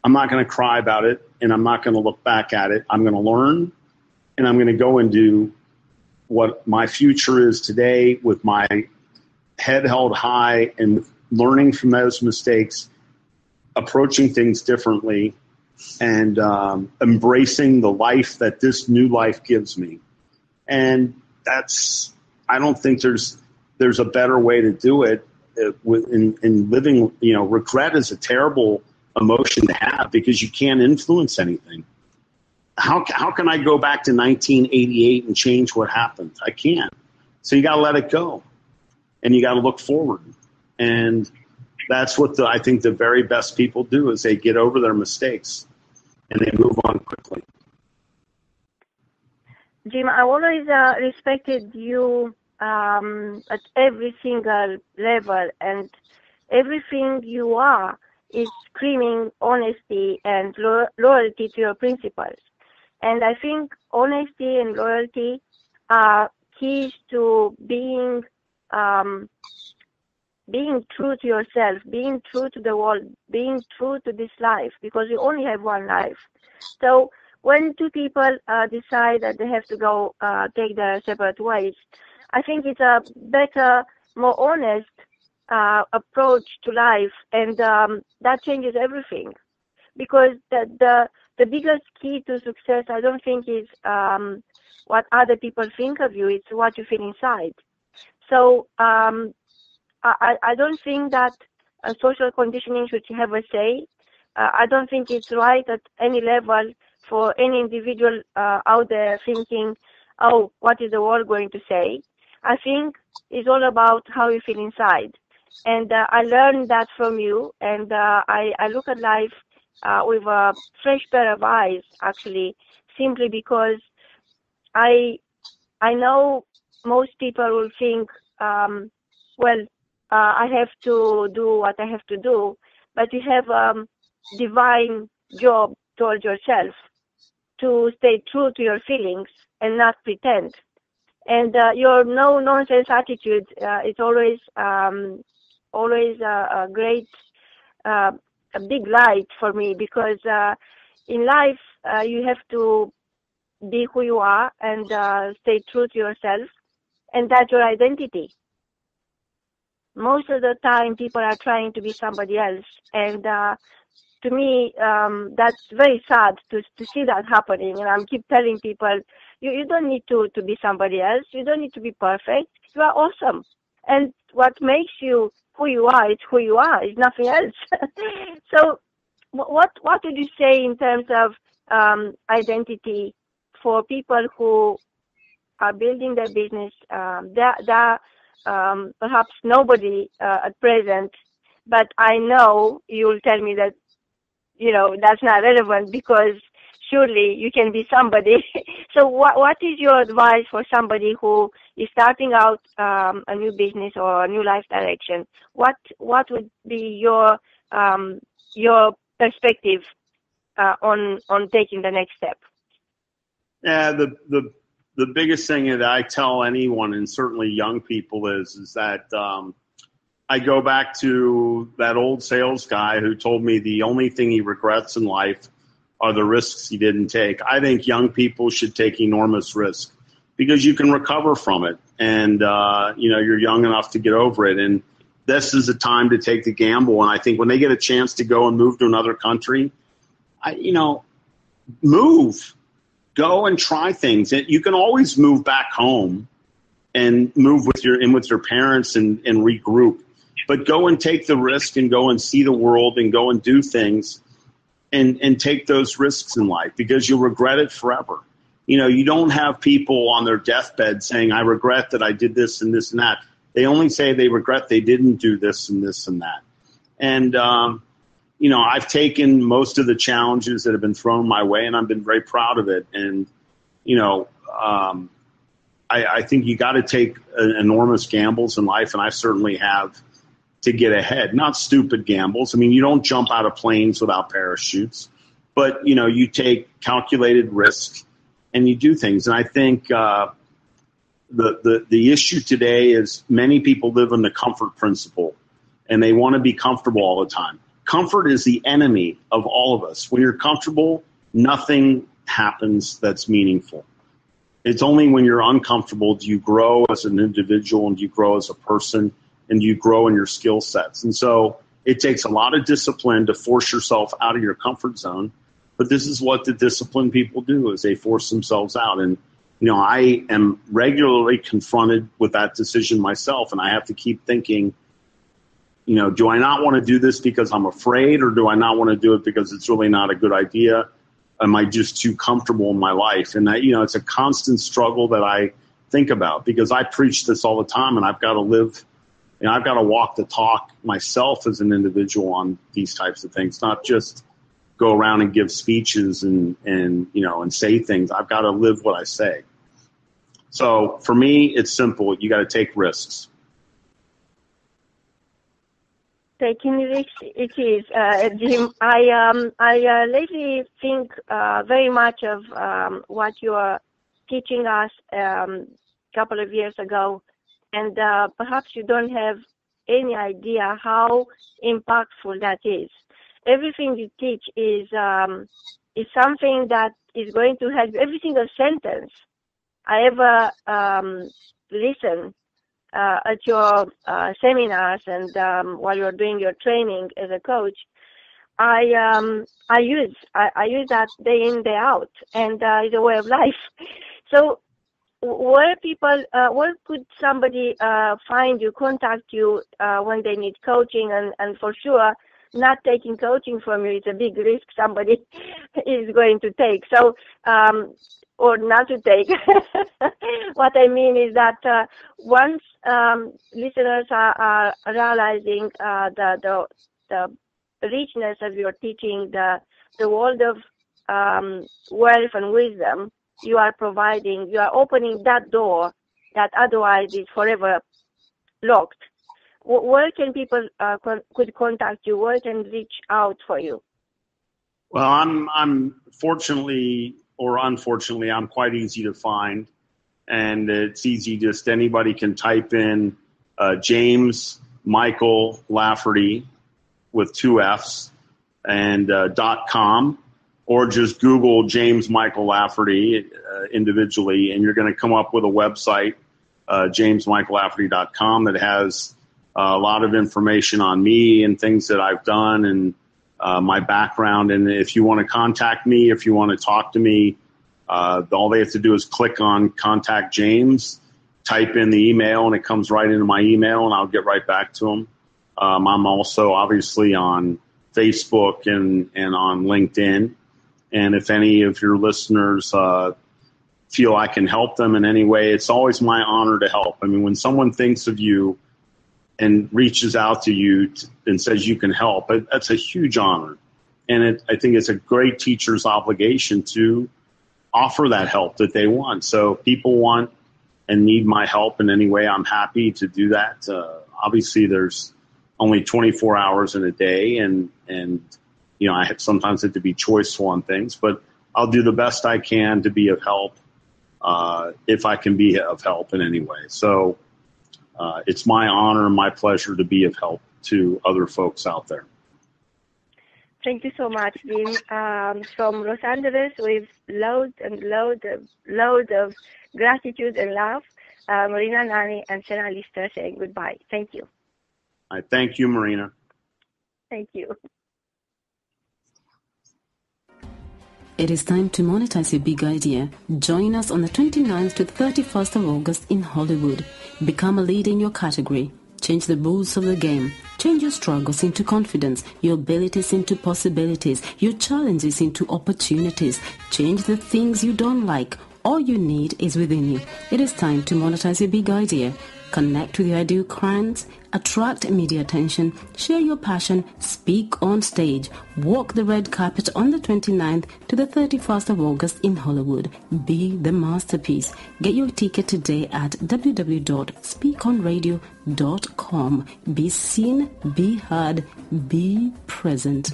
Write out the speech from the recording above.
I'm not going to cry about it, and I'm not going to look back at it. I'm going to learn, and I'm going to go and do what my future is today with my head held high and learning from those mistakes, approaching things differently, and embracing the life that this new life gives me. And I don't think there's a better way to do it in living. Regret is a terrible emotion to have because you can't influence anything. How can I go back to 1988 and change what happened? I can't. So you got to let it go, and you got to look forward. And that's what I think the very best people do is they get over their mistakes and they move on quickly. Jim, I always respected you at every single level, and everything you are is screaming honesty and loyalty to your principles. And I think honesty and loyalty are keys to being true to yourself, being true to the world, being true to this life, because you only have one life. So when two people decide that they have to go take their separate ways, I think it's a better, more honest approach to life, and that changes everything. Because the biggest key to success, I don't think, is what other people think of you. It's what you feel inside. So I don't think that social conditioning should have a say. I don't think it's right at any level for any individual out there thinking, oh, what is the world going to say? I think it's all about how you feel inside. And I learned that from you, and I look at life with a fresh pair of eyes, actually, simply because I know most people will think, I have to do what I have to do, but you have a divine job towards yourself to stay true to your feelings and not pretend. And your no-nonsense attitude is always a great, a big light for me, because in life you have to be who you are and stay true to yourself, and that's your identity. Most of the time people are trying to be somebody else, and to me that's very sad to see that happening. And I keep telling people, you don't need to be somebody else. You don't need to be perfect. You are awesome, and what makes you who you are, it's who you are. It's nothing else. So what would you say in terms of identity for people who are building their business? They're perhaps nobody at present, but I know you'll tell me that, that's not relevant, because surely you can be somebody. So what is your advice for somebody who is starting out a new business or a new life direction? What would be your perspective on taking the next step? Yeah, the biggest thing that I tell anyone, and certainly young people, is that I go back to that old sales guy who told me the only thing he regrets in life are the risks he didn't take. I think young people should take enormous risks because you can recover from it, and you're young enough to get over it. And this is a time to take the gamble. And I think when they get a chance to go and move to another country, move. Go and try things. You can always move back home and move with your parents and regroup. But go and take the risk and go and see the world and go and do things and take those risks in life, because you'll regret it forever. You don't have people on their deathbed saying, I regret that I did this and this and that. They only say they regret they didn't do this and this and that. And, I've taken most of the challenges that have been thrown my way, and I've been very proud of it. And, I think you got to take enormous gambles in life, and I certainly have, to get ahead. Not stupid gambles. I mean, you don't jump out of planes without parachutes, but, you take calculated risks and you do things. And I think the issue today is many people live in the comfort principle, and they want to be comfortable all the time. comfort is the enemy of all of us. When you're comfortable, nothing happens that's meaningful. It's only when you're uncomfortable do you grow as an individual and do you grow as a person and you grow in your skill sets. And so it takes a lot of discipline to force yourself out of your comfort zone. But this is what the disciplined people do, is they force themselves out. And, I am regularly confronted with that decision myself, and I have to keep thinking, do I not want to do this because I'm afraid, or do I not want to do it because it's really not a good idea? Am I just too comfortable in my life? And that, it's a constant struggle that I think about, because I preach this all the time, and I've got to live, I've got to walk the talk myself as an individual on these types of things, not just go around and give speeches and say things. I've got to live what I say. So for me, it's simple. You got to take risks. Taking risks, it is, Jim. I lately think very much of what you are teaching us a couple of years ago, and perhaps you don't have any idea how impactful that is. Everything you teach is something that is going to help. Every single sentence I ever listen at your seminars and while you're doing your training as a coach, I use that day in, day out, and it's a way of life. So where could somebody find you, contact you when they need coaching, and for sure, not taking coaching from you is a big risk somebody is going to take. So, or not to take. What I mean is that once listeners are realizing the richness of your teaching, the world of wealth and wisdom you are providing, you are opening that door that otherwise is forever locked. Where can people could contact you? Where can reach out for you? Well, I'm fortunately or unfortunately, I'm quite easy to find, and it's easy. Just anybody can type in James Michael Lafferty with 2 F's and .com, or just Google James Michael Lafferty individually, and you're going to come up with a website, JamesMichaelLafferty.com, that has a lot of information on me and things that I've done and my background. And if you want to contact me, if you want to talk to me, all they have to do is click on Contact James, type in the email, and it comes right into my email, and I'll get right back to them. I'm also obviously on Facebook and on LinkedIn. And if any of your listeners feel I can help them in any way, it's always my honor to help. I mean, when someone thinks of you and reaches out to you and says you can help, that's a huge honor. And I think it's a great teacher's obligation to offer that help that they want. So if people want and need my help in any way, I'm happy to do that. Obviously, there's only 24 hours in a day, and I sometimes have to be choiceful on things, but I'll do the best I can to be of help if I can be of help in any way. So it's my honor and my pleasure to be of help to other folks out there. Thank you so much, Jim. From Los Angeles, with load of gratitude and love, Marina Nani and Senna Lister saying goodbye. Thank you. I thank you, Marina. Thank you. It is time to monetize your big idea. Join us on the 29th to the 31st of August in Hollywood. Become a leader in your category. Change the rules of the game. Change your struggles into confidence, your abilities into possibilities, your challenges into opportunities. Change the things you don't like. All you need is within you. It is time to monetize your big idea. Connect with your ideal clients, attract media attention, share your passion, speak on stage, walk the red carpet on the 29th to the 31st of August in Hollywood. Be the masterpiece. Get your ticket today at www.SpeakonRadio.com. Be seen, be heard, be present.